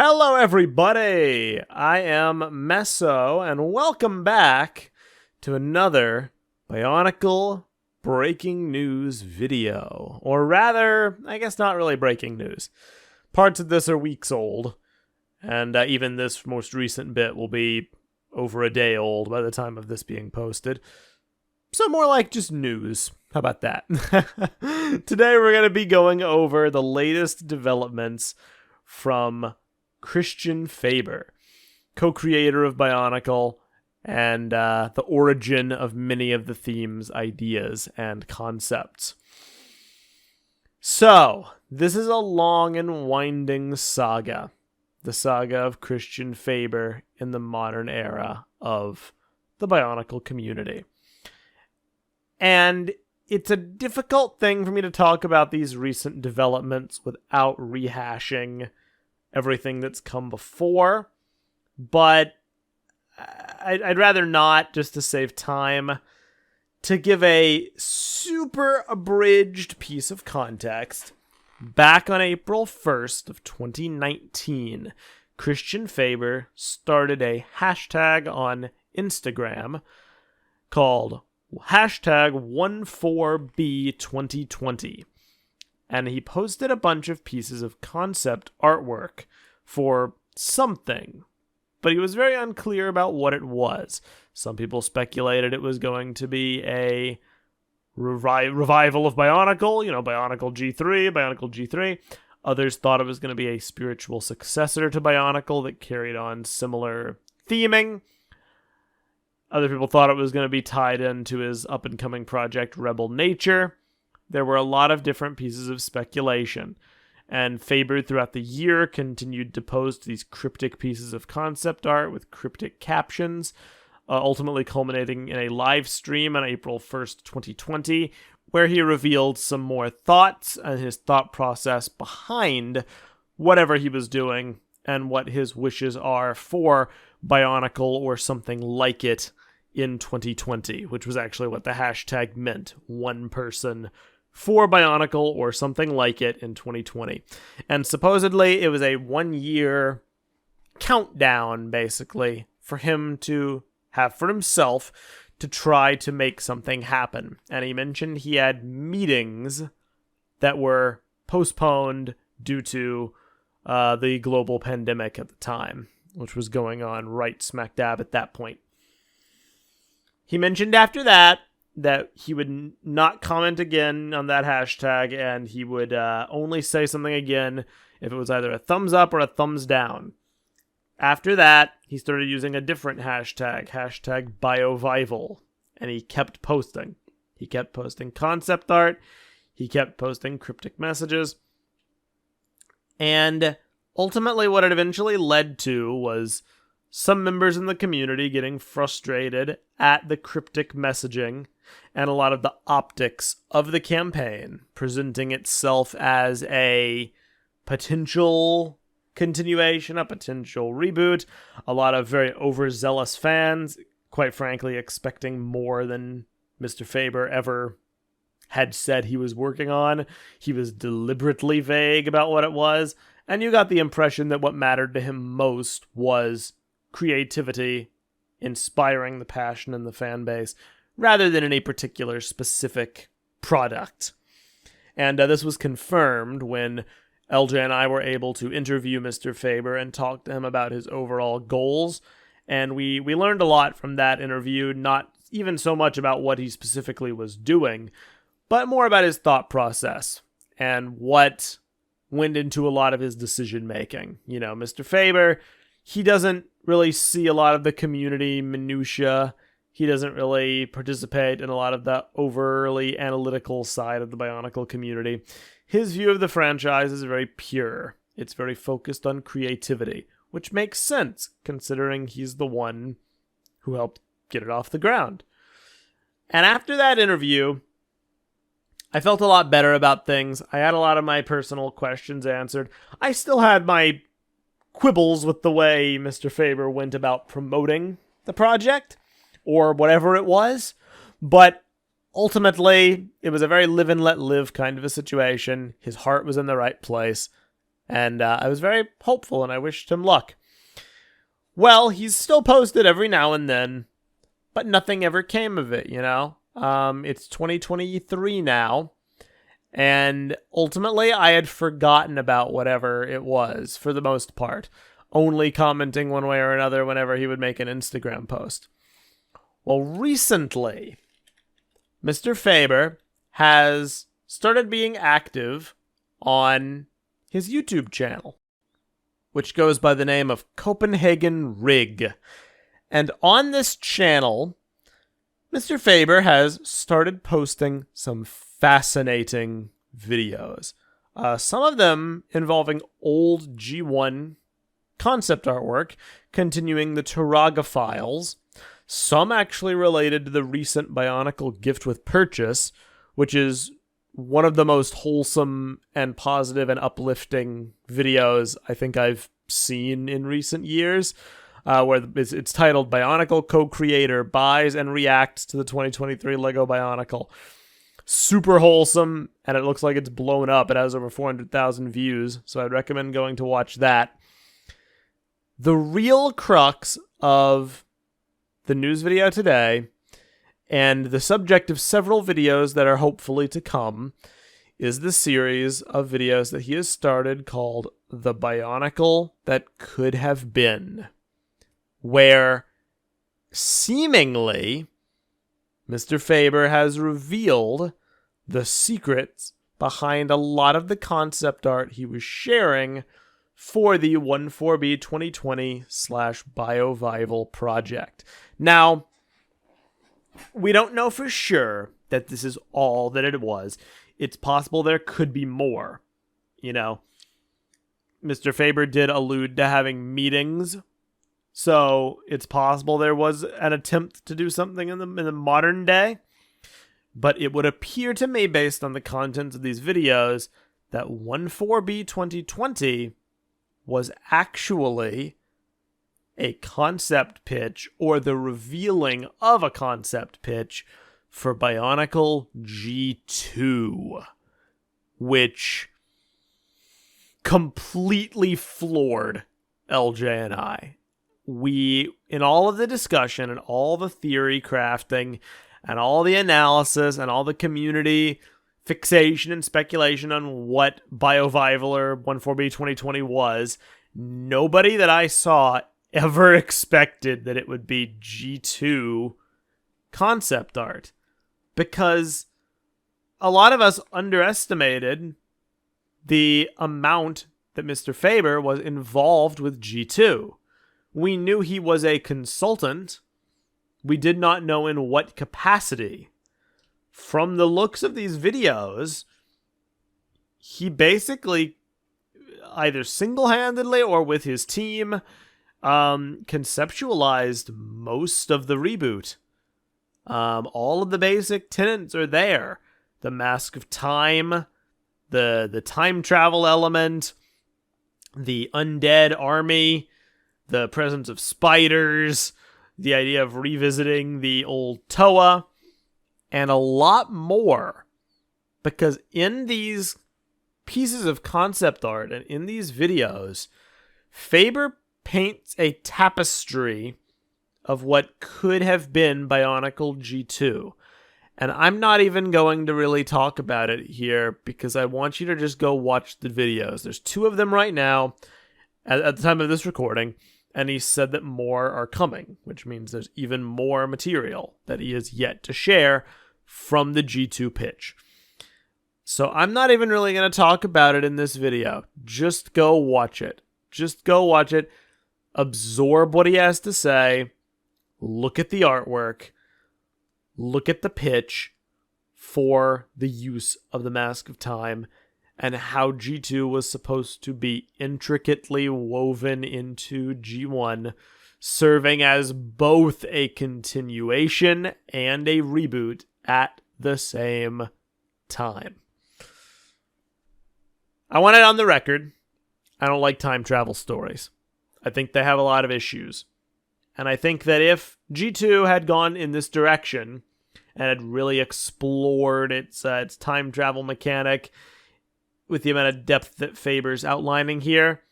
Hello everybody, I am Meso, and welcome back to another Bionicle breaking news video. Or rather, I guess not really breaking news. Parts of this are weeks old, and even this most recent bit will be over a day old by the time of this being posted. So more like just news. How about that? Today we're going to be going over the latest developments from Christian Faber, co-creator of Bionicle, and the origin of many of the theme's ideas and concepts. So, this is a long and winding saga. The saga of Christian Faber in the modern era of the Bionicle community. And it's a difficult thing for me to talk about these recent developments without rehashing everything that's come before, but I'd rather not, just to save time. To give a super abridged piece of context, back on April 1st of 2019, Christian Faber started a hashtag on Instagram called hashtag 14B2020. And he posted a bunch of pieces of concept artwork for something, but he was very unclear about what it was. Some people speculated it was going to be a revival of Bionicle, Bionicle G3, Bionicle G3. Others thought it was going to be a spiritual successor to Bionicle that carried on similar theming. Other people thought it was going to be tied into his up-and-coming project, Rebel Nature. There were a lot of different pieces of speculation, and Faber throughout the year continued to post these cryptic pieces of concept art with cryptic captions, ultimately culminating in a live stream on April 1st, 2020, where he revealed some more thoughts and his thought process behind whatever he was doing and what his wishes are for Bionicle or something like it in 2020, which was actually what the hashtag meant. One person for Bionicle or something like it in 2020. And supposedly it was a 1-year countdown, basically, for him to have for himself to try to make something happen. And he mentioned he had meetings that were postponed due to the global pandemic at the time, which was going on right smack dab at that point. He mentioned after that he would not comment again on that hashtag, and he would only say something again if it was either a thumbs up or a thumbs down. After that, he started using a different hashtag BioVival, and he kept posting. He kept posting concept art, he kept posting cryptic messages, and ultimately what it eventually led to was some members in the community getting frustrated at the cryptic messaging and a lot of the optics of the campaign, presenting itself as a potential continuation, a potential reboot. A lot of very overzealous fans, quite frankly, expecting more than Mr. Faber ever had said he was working on. He was deliberately vague about what it was, and you got the impression that what mattered to him most was creativity, inspiring the passion in the fan base, rather than any particular specific product. And this was confirmed when LJ and I were able to interview Mr. Faber and talk to him about his overall goals. And we learned a lot from that interview, not even so much about what he specifically was doing, but more about his thought process and what went into a lot of his decision making. Mr. Faber, he doesn't really see a lot of the community minutiae. He doesn't really participate in a lot of the overly analytical side of the Bionicle community. His view of the franchise is very pure. It's very focused on creativity, which makes sense considering he's the one who helped get it off the ground. And after that interview, I felt a lot better about things. I had a lot of my personal questions answered. I still had my quibbles with the way Mr. Faber went about promoting the project, or whatever it was, but ultimately, it was a very live and let live kind of a situation. His heart was in the right place, And I was very hopeful, and I wished him luck. Well, he's still posted every now and then, but nothing ever came of it, you know? It's 2023 now, and ultimately I had forgotten about whatever it was, for the most part, only commenting one way or another whenever he would make an Instagram post. Well, recently, Mr. Faber has started being active on his YouTube channel, which goes by the name of CopenhagenRig. And on this channel, Mr. Faber has started posting some fascinating videos. Some of them involving old G1 concept artwork, continuing the Turaga files. Some actually related to the recent Bionicle gift with purchase, which is one of the most wholesome and positive and uplifting videos I think I've seen in recent years, where it's titled Bionicle Co-Creator Buys and Reacts to the 2023 Lego Bionicle. Super wholesome, and it looks like it's blown up. It has over 400,000 views, so I'd recommend going to watch that. The real crux of the news video today, and the subject of several videos that are hopefully to come, is the series of videos that he has started called The Bionicle That Could Have Been, where seemingly Mr. Faber has revealed the secrets behind a lot of the concept art he was sharing for the 14B 2020/Biovival project. Now, we don't know for sure that this is all that it was. It's possible there could be more. You know, Mr. Faber did allude to having meetings, so it's possible there was an attempt to do something in the modern day. But it would appear to me, based on the content of these videos, that 14B 2020 was actually a concept pitch, or the revealing of a concept pitch for Bionicle G2, which completely floored LJ and I. We, in all of the discussion and all the theory crafting and all the analysis and all the community fixation and speculation on what Biovival or 14B 2020 was, nobody that I saw ever expected that it would be G2 concept art, because a lot of us underestimated the amount that Mr. Faber was involved with G2. We knew he was a consultant. We did not know in what capacity. From the looks of these videos, he basically, either single-handedly or with his team, conceptualized most of the reboot. All of the basic tenets are there. The Mask of Time, the time travel element, the undead army, the presence of spiders, the idea of revisiting the old Toa, and a lot more. Because in these pieces of concept art and in these videos, Faber paints a tapestry of what could have been Bionicle G2. And I'm not even going to really talk about it here, because I want you to just go watch the videos. There's 2 of them right now at the time of this recording, and he said that more are coming, which means there's even more material that he has yet to share from the G2 pitch. So I'm not even really going to talk about it in this video. Just go watch it. Just go watch it. Absorb what he has to say. Look at the artwork. Look at the pitch for the use of the Mask of Time, and how G2 was supposed to be intricately woven into G1, serving as both a continuation and a reboot at the same time. I want it on the record. I don't like time travel stories. I think they have a lot of issues. And I think that if G2 had gone in this direction and had really explored its time travel mechanic with the amount of depth that Faber's outlining here,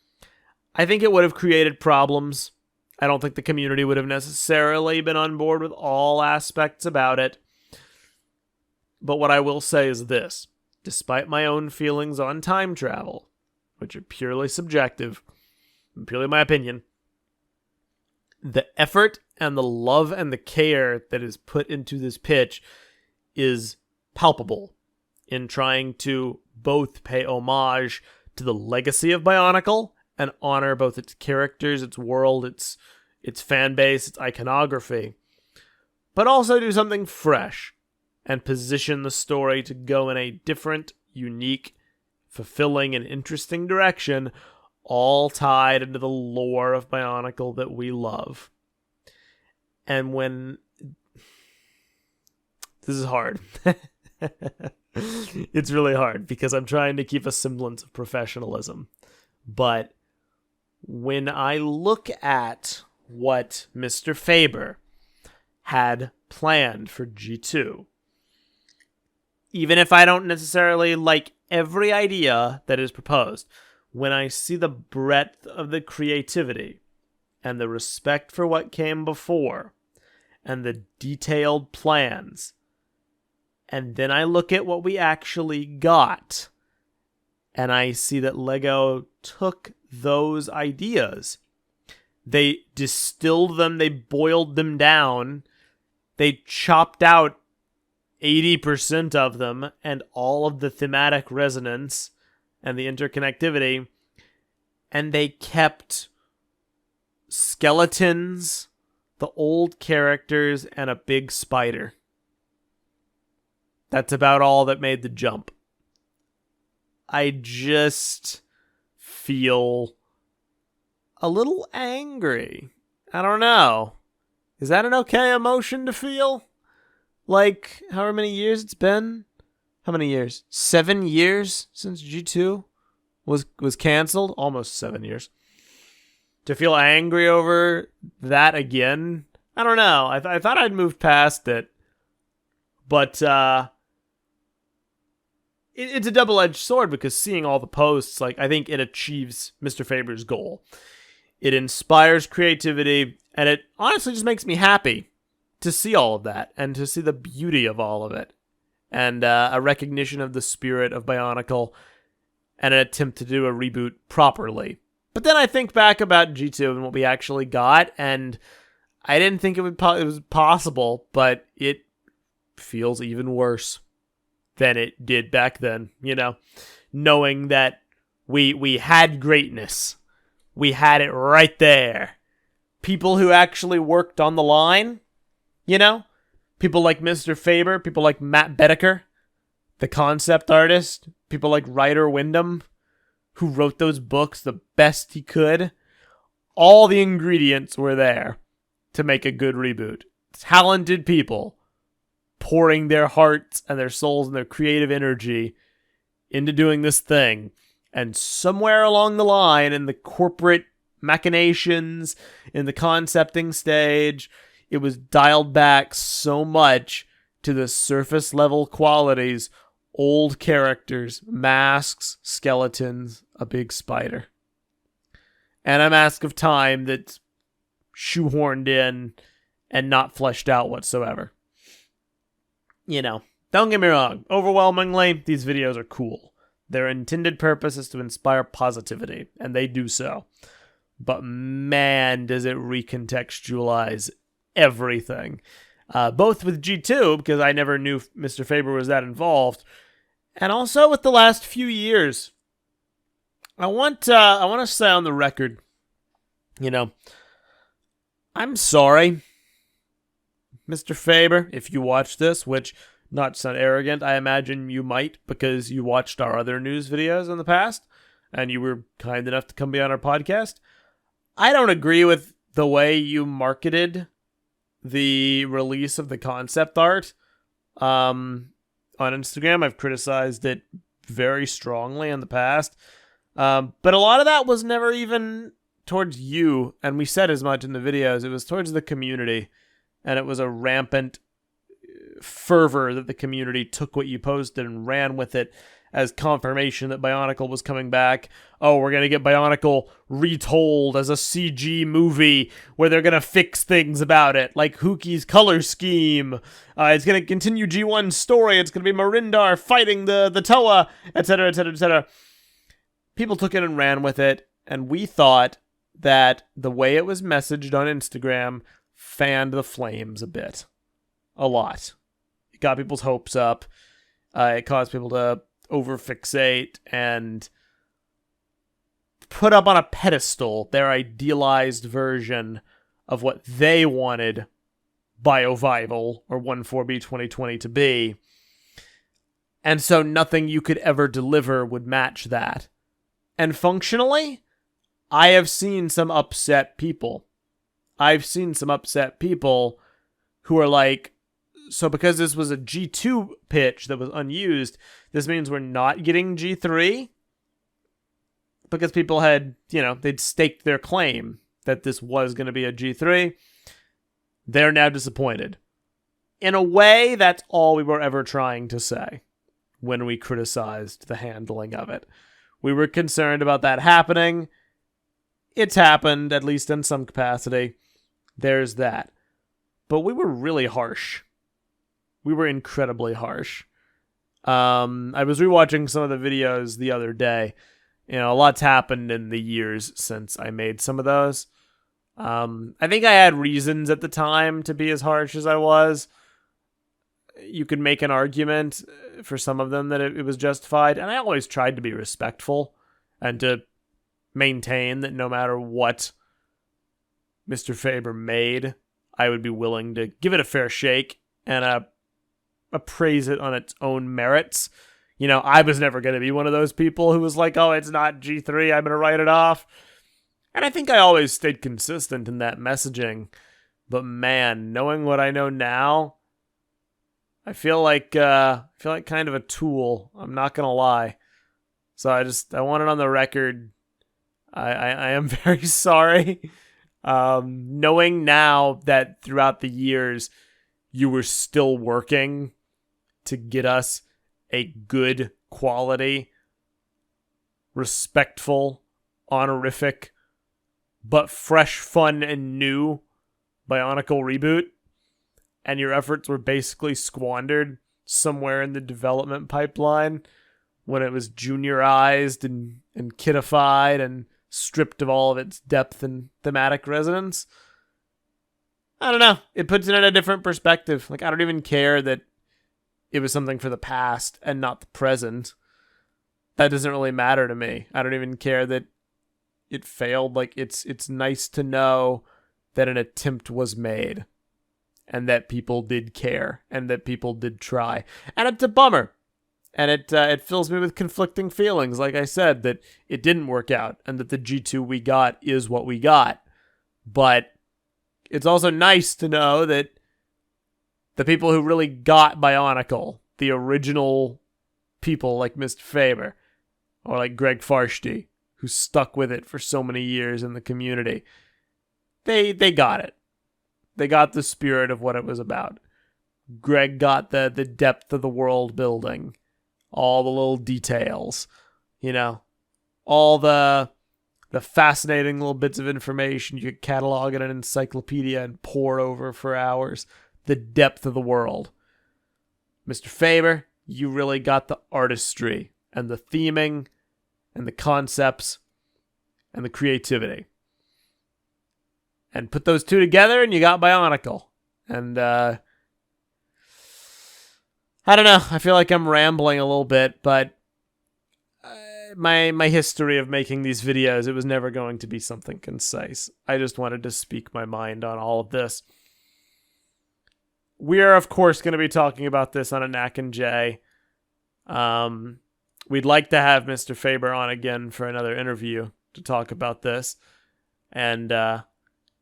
I think it would have created problems. I don't think the community would have necessarily been on board with all aspects about it. But what I will say is this. Despite my own feelings on time travel, which are purely subjective, and purely my opinion, the effort and the love and the care that is put into this pitch is palpable in trying to both pay homage to the legacy of Bionicle and honor both its characters, its world, its fan base, its iconography, but also do something fresh and position the story to go in a different, unique, fulfilling, and interesting direction, all tied into the lore of Bionicle that we love. And when... This is hard. It's really hard because I'm trying to keep a semblance of professionalism. But when I look at what Mr. Faber had planned for G2, even if I don't necessarily like every idea that is proposed, when I see the breadth of the creativity and the respect for what came before and the detailed plans, and then I look at what we actually got, and I see that LEGO took those ideas, they distilled them, they boiled them down, they chopped out 80% of them and all of the thematic resonance and the interconnectivity, and they kept skeletons, the old characters, and a big spider. That's about all that made the jump. I just feel a little angry. I don't know. Is that an okay emotion to feel? Like, however many years it's been? How many years? 7 years since G2 was canceled? Almost 7 years. To feel angry over that again? I don't know. I thought I'd moved past it. But it's a double-edged sword because seeing all the posts, like, I think it achieves Mr. Faber's goal. It inspires creativity, and it honestly just makes me happy to see all of that and to see the beauty of all of it, and a recognition of the spirit of Bionicle and an attempt to do a reboot properly. But then I think back about G2 and what we actually got, and I didn't think it was possible, but it feels even worse than it did back then, you know, knowing that we had greatness. We had it right there. People who actually worked on the line, you know, people like Mr. Faber, people like Matt Bedecker, the concept artist, people like Ryder Wyndham, who wrote those books the best he could. All the ingredients were there to make a good reboot. Talented people pouring their hearts and their souls and their creative energy into doing this thing. And somewhere along the line, in the corporate machinations, in the concepting stage, it was dialed back so much to the surface level qualities: old characters, masks, skeletons, a big spider. And a Mask of Time that's shoehorned in and not fleshed out whatsoever. You know, don't get me wrong. Overwhelmingly, these videos are cool. Their intended purpose is to inspire positivity, and they do so. But man, does it recontextualize everything. Both with G2, because I never knew Mr. Faber was that involved, and also with the last few years. I want to say on the record, you know, I'm sorry, Mr. Faber, if you watch this, which, not to sound arrogant, I imagine you might because you watched our other news videos in the past and you were kind enough to come be on our podcast. I don't agree with the way you marketed the release of the concept art on Instagram. I've criticized it very strongly in the past. But a lot of that was never even towards you, and we said as much in the videos. It was towards the community, and it was a rampant fervor that the community took what you posted and ran with it as confirmation that Bionicle was coming back. Oh, we're going to get Bionicle retold as a CG movie where they're going to fix things about it, like Hookie's color scheme. It's going to continue G1's story. It's going to be Marindar fighting the Toa, etc., etc., etc. People took it and ran with it, and we thought that the way it was messaged on Instagram fanned the flames a bit. A lot. It got people's hopes up. It caused people to overfixate and put up on a pedestal their idealized version of what they wanted BioVival or 14B 2020 to be. And so nothing you could ever deliver would match that. And functionally, I have seen some upset people. I've seen some upset people who are like, so because this was a G2 pitch that was unused, this means we're not getting G3? Because people had, they'd staked their claim that this was going to be a G3. They're now disappointed. In a way, that's all we were ever trying to say when we criticized the handling of it. We were concerned about that happening. It's happened, at least in some capacity. There's that. But we were really harsh. We were incredibly harsh. I was rewatching some of the videos the other day. A lot's happened in the years since I made some of those. I think I had reasons at the time to be as harsh as I was. You could make an argument for some of them that it was justified, and I always tried to be respectful and to maintain that no matter what Mr. Faber made, I would be willing to give it a fair shake and appraise it on its own merits. I was never going to be one of those people who was like, oh, it's not G3, I'm going to write it off. And I think I always stayed consistent in that messaging. But man, knowing what I know now, I feel like kind of a tool. I'm not going to lie. So I want it on the record. I am very sorry. Knowing now that throughout the years, you were still working to get us a good quality, respectful, honorific, but fresh, fun, and new Bionicle reboot, and your efforts were basically squandered somewhere in the development pipeline when it was juniorized and kidified and stripped of all of its depth and thematic resonance. I don't know. It puts it in a different perspective. Like, I don't even care that it was something for the past and not the present. That doesn't really matter to me. I don't even care that it failed. Like, it's nice to know that an attempt was made and that people did care and that people did try. And it's a bummer. And it fills me with conflicting feelings, like I said, that it didn't work out and that the G2 we got is what we got. But it's also nice to know that the people who really got Bionicle, the original people like Mr. Faber or like Greg Farshty, who stuck with it for so many years in the community, they got it. They got the spirit of what it was about. Greg got the depth of the world building, all the little details, all the fascinating little bits of information you could catalog in an encyclopedia and pore over for hours. The depth of the world. Mr. Faber, you really got the artistry and the theming and the concepts and the creativity. And put those two together and you got Bionicle. And I don't know. I feel like I'm rambling a little bit, but my history of making these videos, it was never going to be something concise. I just wanted to speak my mind on all of this. We are, of course, going to be talking about this on a Knack and Jay. We'd like to have Mr. Faber on again for another interview to talk about this and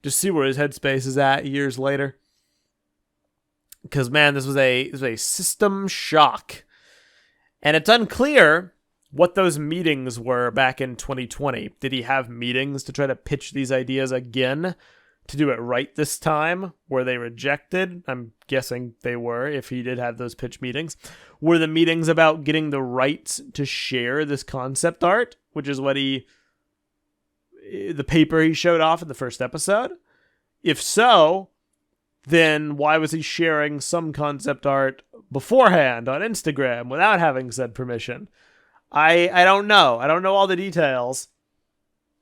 just see where his headspace is at years later. Because, man, this was a system shock. And it's unclear what those meetings were back in 2020. Did he have meetings to try to pitch these ideas again to do it right this time. Were they rejected? I'm guessing they were, if he did have those pitch meetings. Were the meetings about getting the rights to share this concept art, which is what the paper he showed off in the first episode? If so, then why was he sharing some concept art beforehand on Instagram without having said permission? I don't know. I don't know all the details.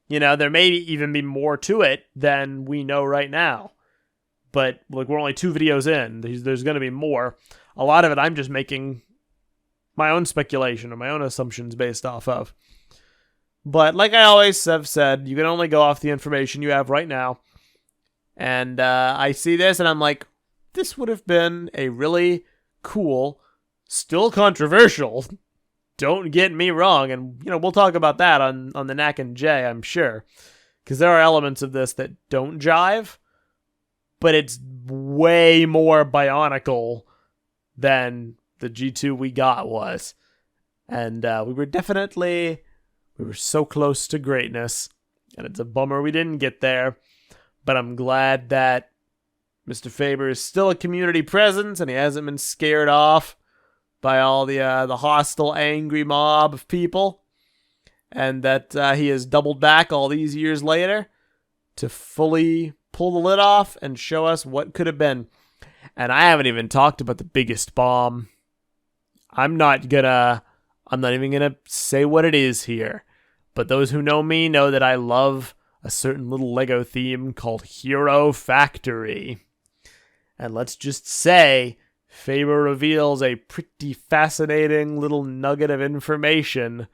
You know, there may even be more to it than we know right now. But like, we're only 2 videos in. There's going to be more. A lot of it I'm just making my own speculation or my own assumptions based off of. But like I always have said, you can only go off the information you have right now. And I see this and I'm like, this would have been a really cool, still controversial, don't get me wrong, and you know, we'll talk about that on the Knack and Jay, I'm sure, because there are elements of this that don't jive, but it's way more Bionicle than the G2 we got was. And we were so close to greatness, and it's a bummer we didn't get there. But I'm glad that Mr. Faber is still a community presence and he hasn't been scared off by all the hostile, angry mob of people. And that he has doubled back all these years later to fully pull the lid off and show us what could have been. And I haven't even talked about the biggest bomb. I'm not even gonna say what it is here. But those who know me know that I love a certain little Lego theme called Hero Factory. And let's just say, Faber reveals a pretty fascinating little nugget of information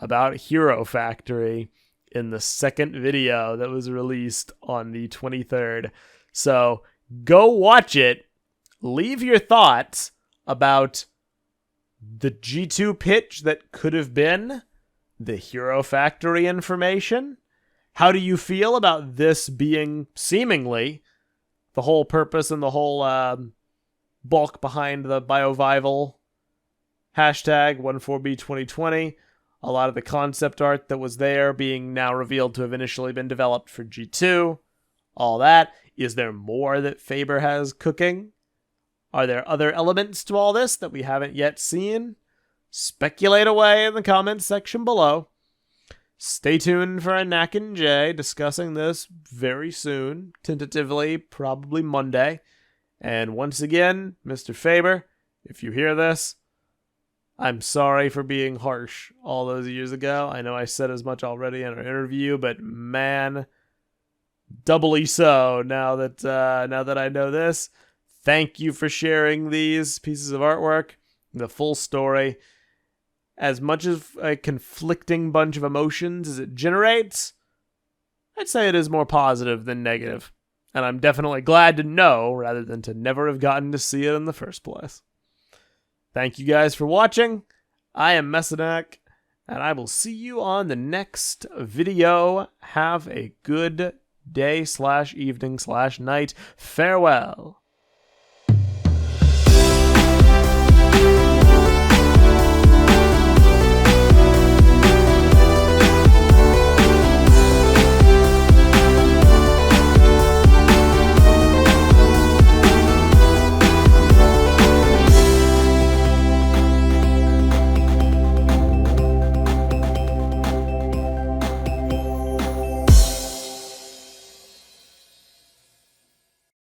about Hero Factory in the second video that was released on the 23rd. So go watch it. Leave your thoughts about the G2 pitch that could have been the Hero Factory information. How do you feel about this being seemingly the whole purpose and the whole bulk behind the BioVival hashtag 14B2020? A lot of the concept art that was there being now revealed to have initially been developed for G2. All that. Is there more that Faber has cooking? Are there other elements to all this that we haven't yet seen? Speculate away in the comments section below. Stay tuned for a Knack and Jay discussing this very soon, tentatively, probably Monday. And once again, Mr. Faber, if you hear this, I'm sorry for being harsh all those years ago. I know I said as much already in our interview, but man, doubly so now that I know this. Thank you for sharing these pieces of artwork, the full story. As much of a conflicting bunch of emotions as it generates, I'd say it is more positive than negative. And I'm definitely glad to know rather than to never have gotten to see it in the first place. Thank you guys for watching. I am Meso, and I will see you on the next video. Have a good day /evening/night. Farewell.